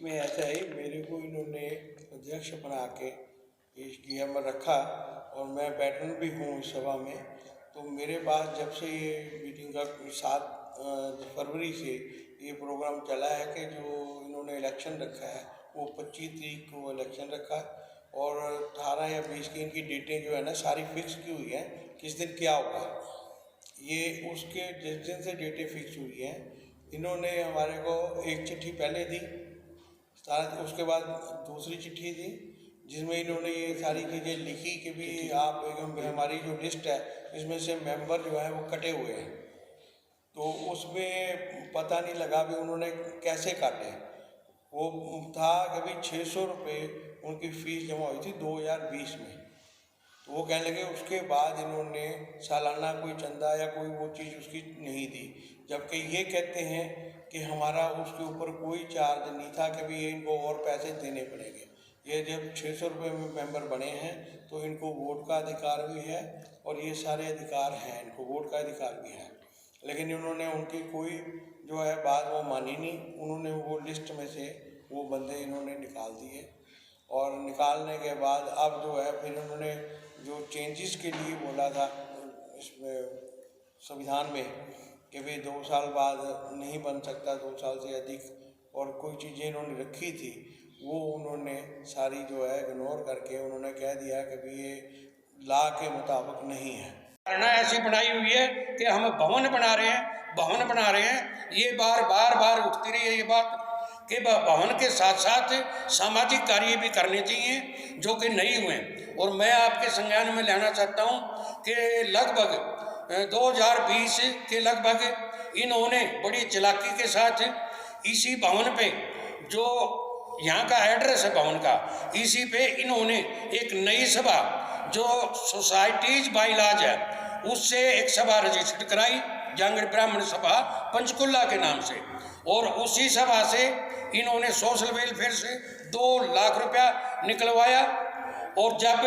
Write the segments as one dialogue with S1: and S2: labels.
S1: इसमें ऐसा है, मेरे को इन्होंने अध्यक्ष बना के इस डीएम में रखा और मैं बैठन भी हूँ इस सभा में। तो मेरे पास जब से ये मीटिंग का 7 फरवरी से ये प्रोग्राम चला है कि जो इन्होंने इलेक्शन रखा है वो 25 तारीख को इलेक्शन रखा और 18 या 20 की इनकी डेटें जो है ना सारी फिक्स की हुई हैं, किस दिन क्या होगा। ये उसके जिस दिन से डेटें फिक्स हुई हैं, इन्होंने हमारे को एक चिट्ठी पहले दी, उसके बाद दूसरी चिट्ठी दी जिसमें इन्होंने ये सारी चीज़ें लिखी कि भी आप हमारी जो लिस्ट है इसमें से मेंबर जो है वो कटे हुए हैं। तो उसमें पता नहीं लगा भी उन्होंने कैसे काटे। वो था कि भाई 600 रुपये उनकी फ़ीस जमा हुई थी 2020 में। तो वो कहने लगे उसके बाद इन्होंने सालाना कोई चंदा या कोई वो चीज़ उसकी नहीं दी, जबकि ये कहते हैं कि हमारा उसके ऊपर कोई चार्ज नहीं था कि भाई इनको और पैसे देने पड़ेंगे। ये जब 600 रुपये में मेंबर बने हैं तो इनको वोट का अधिकार भी है और ये सारे अधिकार हैं, इनको वोट का अधिकार भी है। लेकिन इन्होंने उनकी कोई जो है बात वो मानी नहीं। उन्होंने वो लिस्ट में से वो बंदे इन्होंने निकाल दिए और निकालने के बाद अब जो है फिर उन्होंने जो चेंजेस के लिए बोला था इसमें संविधान में कि भाई 2 साल बाद नहीं बन सकता, 2 साल से अधिक, और कोई चीज़ें इन्होंने रखी थी वो उन्होंने सारी जो है इग्नोर करके उन्होंने कह दिया कि भाई ये लॉ के मुताबिक नहीं है।
S2: धारणा ऐसी बनाई हुई है कि हम भवन बना रहे हैं, भवन बना रहे हैं। ये बार बार उठती रही है ये बात कि भवन के साथ साथ सामाजिक कार्य भी करने चाहिए जो कि नहीं हुए। और मैं आपके संज्ञान में लेना चाहता हूँ कि लगभग 2020 के लगभग इन्होंने बड़ी चालाकी के साथ इसी भवन पे, जो यहाँ का एड्रेस है भवन का, इसी पे इन्होंने एक नई सभा जो सोसाइटीज बाईलाज है उससे एक सभा रजिस्टर्ड कराई, जांगड़ ब्राह्मण सभा पंचकुला के नाम से। और उसी सभा से इन्होंने सोशल वेलफेयर से 2 लाख रुपया निकलवाया। और जब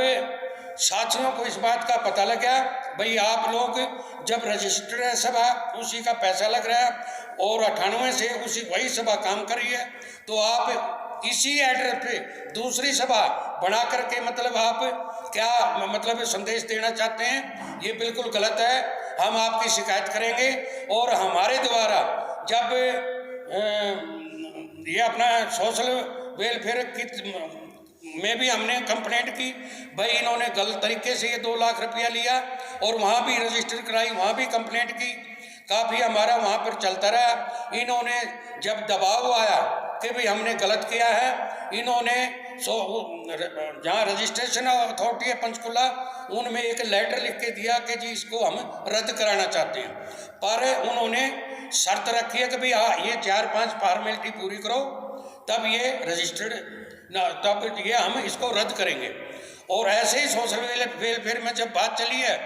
S2: साथियों को इस बात का पता लगा भाई आप लोग जब रजिस्टर्ड है सभा उसी का पैसा लग रहा है और 98 से उसी वही सभा काम कर रही है, तो आप इसी एड्रेस पे दूसरी सभा बना करके मतलब आप क्या मतलब संदेश देना चाहते हैं, ये बिल्कुल गलत है। हम आपकी शिकायत करेंगे और हमारे द्वारा जब ये अपना सोशल वेलफेयर की में भी हमने कंप्लेंट की भाई इन्होंने गलत तरीके से ये 2 लाख रुपया लिया, और वहाँ भी रजिस्टर कराई, वहाँ भी कंप्लेंट की, काफ़ी हमारा वहाँ पर चलता रहा। इन्होंने जब दबाव आया कि भाई हमने गलत किया है, इन्होंने जहाँ रजिस्ट्रेशन अथॉरिटी है पंचकुला उनमें एक लेटर लिख के दिया कि जी इसको हम रद्द कराना चाहते हैं। पर उन्होंने शर्त रखी है कि भाई ये 4-5 फॉर्मेलिटी पूरी करो तब ये रजिस्टर्ड तब ये हम इसको रद्द करेंगे। और ऐसे ही सोशल वेलफेयर में जब बात चली है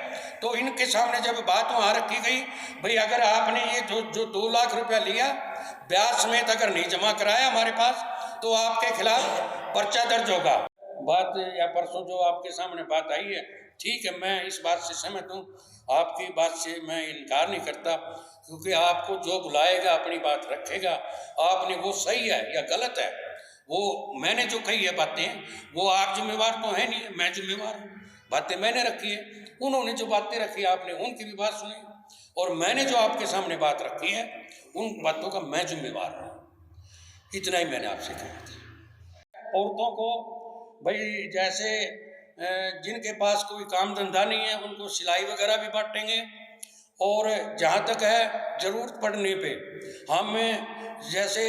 S2: तो इनके सामने जब बात वहाँ रखी गई भाई अगर आपने ये जो 2 लाख रुपया लिया ब्याज समेत अगर नहीं जमा कराया हमारे पास तो आपके खिलाफ पर्चा दर्ज होगा। बात या परसों जो आपके सामने बात आई है, ठीक है, मैं इस बात से सहमत हूँ, आपकी बात से मैं इनकार नहीं करता, क्योंकि आपको जो बुलाएगा अपनी बात रखेगा। आपने वो सही है या गलत है, वो मैंने जो कही है बातें वो आप जिम्मेवार तो है नहीं, मैं जिम्मेवार हूँ। बातें मैंने रखी है, उन्होंने जो बातें रखी है आपने उनकी भी बात सुनी, और मैंने जो आपके सामने बात रखी है उन बातों का मैं जिम्मेवार हूँ। इतना ही मैंने आपसे कहा था। औरतों को भाई जैसे जिनके पास कोई काम धंधा नहीं है उनको सिलाई वगैरह भी बांटेंगे, और जहाँ तक है ज़रूरत पड़ने पे हम जैसे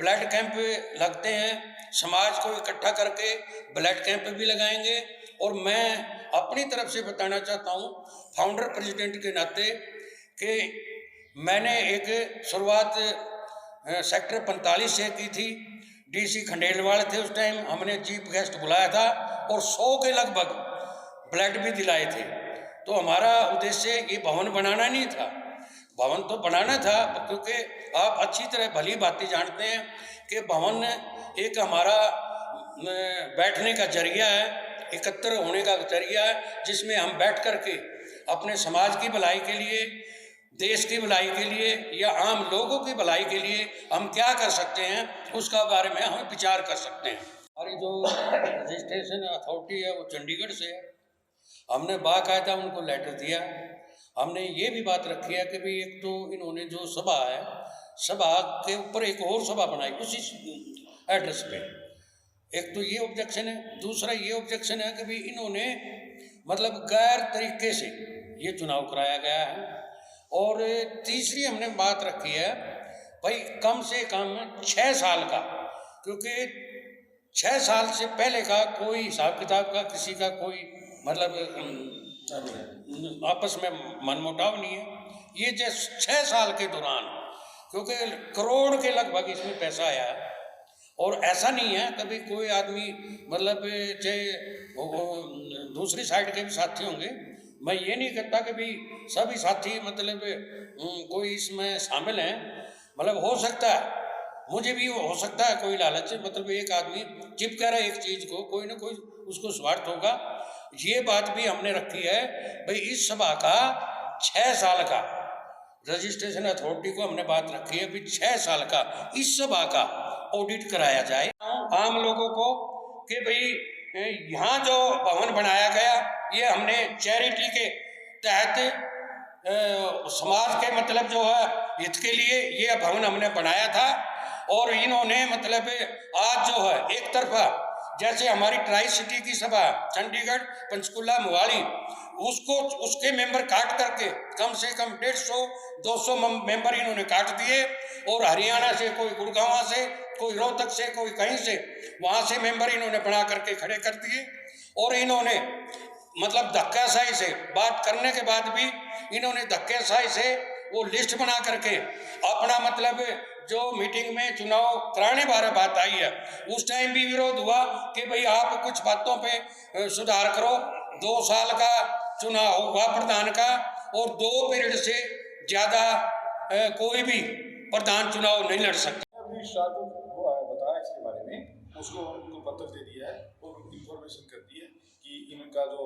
S2: ब्लड कैंप लगते हैं समाज को इकट्ठा करके ब्लड कैंप भी लगाएंगे। और मैं अपनी तरफ से बताना चाहता हूँ फाउंडर प्रेसिडेंट के नाते कि मैंने एक शुरुआत सेक्टर 45 से की थी। डीसी खंडेलवाल थे उस टाइम, हमने चीफ गेस्ट बुलाया था और 100 के लगभग ब्लड भी दिलाए थे। तो हमारा उद्देश्य ये भवन बनाना नहीं था, भवन तो बनाना था, क्योंकि आप अच्छी तरह भली बातें जानते हैं कि भवन एक हमारा बैठने का जरिया है, एकत्र होने का जरिया है, जिसमें हम बैठ कर के अपने समाज की भलाई के लिए देश की भलाई के लिए या आम लोगों की भलाई के लिए हम क्या कर सकते हैं, उसका बारे में हम विचार कर सकते हैं। हमारी जो रजिस्ट्रेशन अथॉरिटी है वो चंडीगढ़ से है। हमने बाकायदा उनको लेटर दिया। हमने ये भी बात रखी है कि भाई एक तो इन्होंने जो सभा है, सभा के ऊपर एक और सभा बनाई उसी एड्रेस पे, एक तो ये ऑब्जेक्शन है। दूसरा ये ऑब्जेक्शन है कि भाई इन्होंने मतलब गैर तरीके से ये चुनाव कराया गया है। और तीसरी हमने बात रखी है भाई कम से कम 6 साल का, क्योंकि 6 साल से पहले का कोई हिसाब किताब का किसी का कोई मतलब आपस में मनमुटाव नहीं है। ये जो 6 साल के दौरान, क्योंकि करोड़ के लगभग इसमें पैसा आया है, और ऐसा नहीं है कभी कोई आदमी मतलब चाहे दूसरी साइड के भी साथी होंगे, मैं ये नहीं कहता कि भाई सभी साथी मतलब कोई इसमें शामिल हैं, मतलब हो सकता है, मुझे भी हो सकता है कोई लालच से मतलब एक आदमी चिपका रहा है एक चीज़ को, कोई ना कोई उसको स्वार्थ होगा। ये बात भी हमने रखी है भाई इस सभा का 6 साल का रजिस्ट्रेशन अथॉरिटी को हमने बात रखी है भी 6 साल का इस सभा का ऑडिट कराया जाए आम लोगों को कि भाई यहाँ जो भवन बनाया गया ये हमने चैरिटी के तहत समाज के मतलब जो है हित के लिए ये भवन हमने बनाया था। और इन्होंने मतलब आज जो है एक तरफा जैसे हमारी ट्राई सिटी की सभा चंडीगढ़ पंचकुला मोहाली उसको उसके मेंबर काट करके कम से कम 150-200 मेंबर इन्होंने काट दिए, और हरियाणा से कोई गुड़गांव से कोई रोहतक से कोई कहीं से वहाँ से मेंबर इन्होंने बना करके खड़े कर दिए। और इन्होंने मतलब धक्काशाही से बात करने के बाद भी इन्होंने धक्काशाही से वो लिस्ट बना करके अपना मतलब जो मीटिंग में चुनाव कराने बारे बात आई है उस टाइम भी विरोध हुआ कि भाई आप कुछ बातों पे सुधार करो। 2 साल का चुनाव होगा प्रधान का, और 2 पीरियड से ज़्यादा कोई भी प्रधान चुनाव नहीं लड़ सकता।
S3: अमरीश शाह को बताया इसके बारे में, उसको उनको पत्र दे दिया है और इंफॉर्मेशन कर दी है कि इनका जो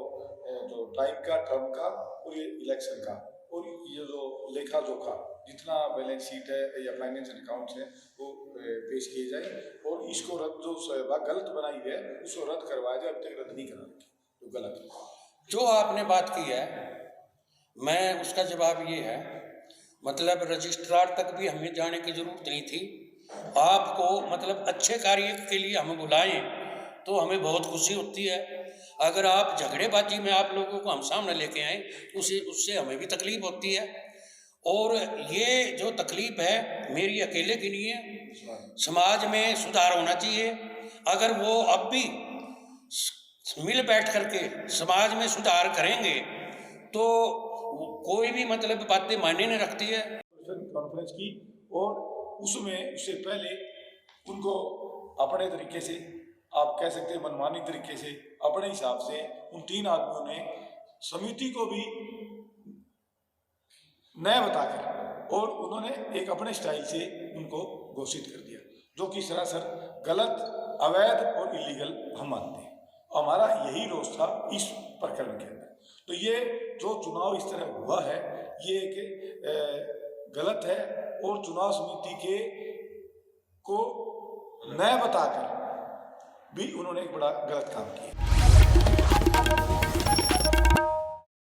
S3: टाइम का टर्म का और ये इलेक्शन का और ये जो लेखा जोखा जितना बैलेंस शीट है या फाइनेंशियल अकाउंट्स है वो पेश किए जाए, और इसको रद्द जो गलत बनाई है उसको रद्द करवाया जाए। अब तक रद्द नहीं करा तो गलत है।
S2: जो आपने बात की है मैं उसका जवाब ये है मतलब रजिस्ट्रार तक भी हमें जाने की ज़रूरत नहीं थी। आपको मतलब अच्छे कार्य के लिए हमें बुलाएं तो हमें बहुत खुशी होती है। अगर आप झगड़ेबाजी में आप लोगों को हम सामने लेके आए उससे हमें भी तकलीफ होती है। और ये जो तकलीफ है मेरी अकेले की नहीं है, समाज में सुधार होना चाहिए। अगर वो अब भी मिल बैठ करके समाज में सुधार करेंगे तो कोई भी मतलब बातें मायने नहीं रखती है।
S3: कॉन्फ्रेंस की और उसमें उससे पहले उनको अपने तरीके से आप कह सकते हैं मनमानी तरीके से अपने हिसाब से उन 3 आदमियों ने समिति को भी नया बताकर और उन्होंने एक अपने स्टाइल से उनको घोषित कर दिया, जो कि सरासर गलत, अवैध और इलीगल हम मानते हैं। हमारा यही रोष था इस प्रकरण के अंदर। तो ये जो चुनाव इस तरह हुआ है ये एक गलत है, और चुनाव समिति के को नया बताकर भी उन्होंने एक बड़ा गलत काम किया।